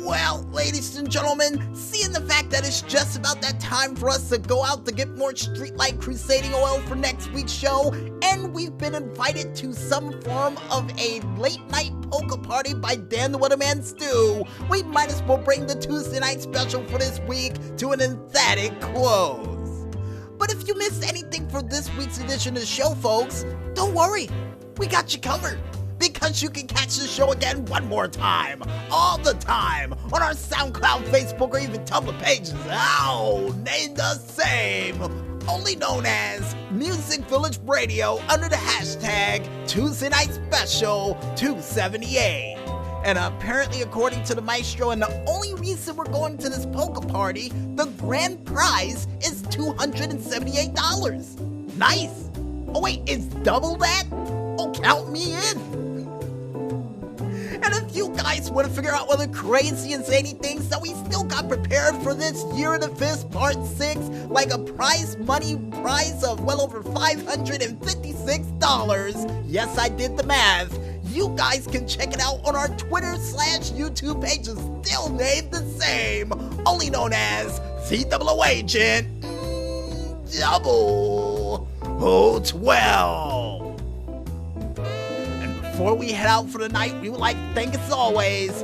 Well, ladies and gentlemen, seeing the fact that it's just about that time for us to go out to get more streetlight crusading oil for next week's show, and we've been invited to some form of a late night polka party by Dan the Weatherman Stew, we might as well bring the Tuesday night special for this week to an emphatic close. But if you missed anything for this week's edition of the show, folks, don't worry, we got you covered. Because you can catch the show again one more time, all the time, on our SoundCloud, Facebook, or even Tumblr pages, named the same, only known as Music Village Radio under the hashtag Tuesday Night Special 278. And apparently, according to the maestro, and the only reason we're going to this polka party, the grand prize is $278. Nice! Oh wait, it's double that? Oh, count me in! And if you guys want to figure out other crazy and zany things that we still got prepared for this Year of the Fist Part 6, like a money prize of well over $556, yes, I did the math, you guys can check it out on our Twitter/YouTube pages, still named the same, only known as COO Agent 012. Before we head out for the night, we would like to thank, as always,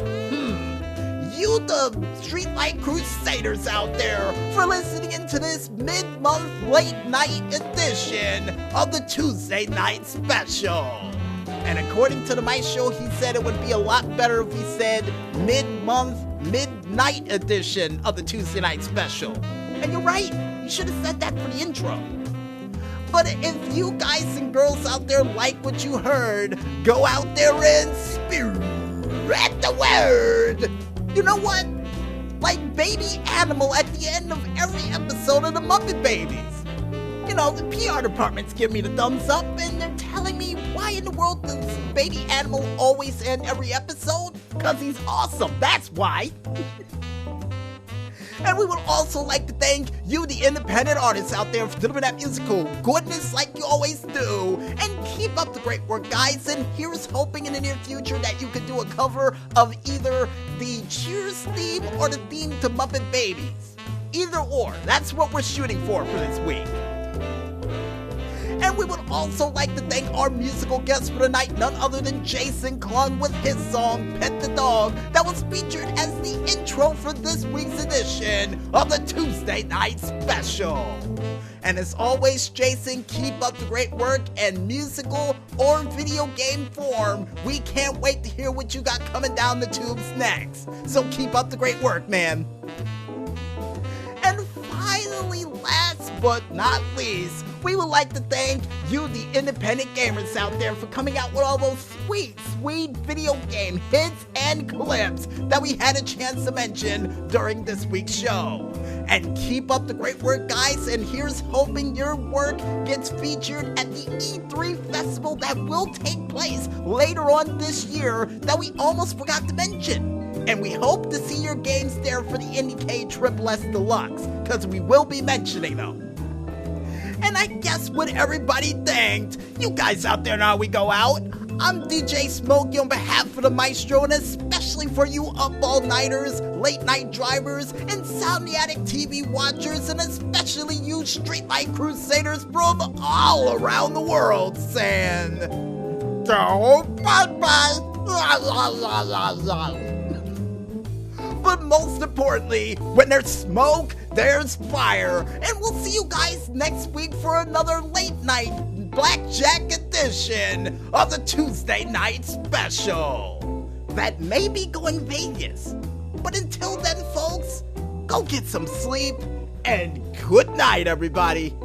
you the Streetlight Crusaders out there for listening into this mid-month late night edition of the Tuesday Night Special. And according to the maestro, he said it would be a lot better if we said mid-month, midnight edition of the Tuesday Night Special. And you're right, you should have said that for the intro. But if you guys and girls out there like what you heard, go out there and spread the word. You know what? Like Baby Animal at the end of every episode of the Muppet Babies. You know, the PR department's giving me the thumbs up, and they're telling me why in the world does Baby Animal always end every episode? Because he's awesome, that's why. And we would also like to thank you, the independent artists out there, for delivering that musical goodness like you always do. And keep up the great work, guys. And here's hoping in the near future that you could do a cover of either the Cheers theme or the theme to Muppet Babies. Either or. That's what we're shooting for this week. And we would also like to thank our musical guest for the night, none other than Jason Klung, with his song, Pet the Dog, that was featured as the intro for this week's edition of the Tuesday Night Special. And as always, Jason, keep up the great work in musical or video game form. We can't wait to hear what you got coming down the tubes next. So keep up the great work, man. And finally, last but not least, we would like to thank you, the independent gamers out there, for coming out with all those sweet video game hits and clips that we had a chance to mention during this week's show. And keep up the great work, guys, and here's hoping your work gets featured at the E3 festival that will take place later on this year that we almost forgot to mention. And we hope to see your games there for the IndieCade Triple S Deluxe, because we will be mentioning them. And I guess with everybody thanked, you guys out there know how we go out. I'm DJ Smokey on behalf of the maestro, and especially for you up-all-nighters, late-night drivers, Insomniatic TV watchers, and especially you Streetlight Crusaders from all around the world, saying, bye-bye. But most importantly, when there's smoke, there's fire. And we'll see you guys next week for another late night blackjack edition of the Tuesday Night Special. That may be going Vegas. But until then, folks, go get some sleep and good night, everybody.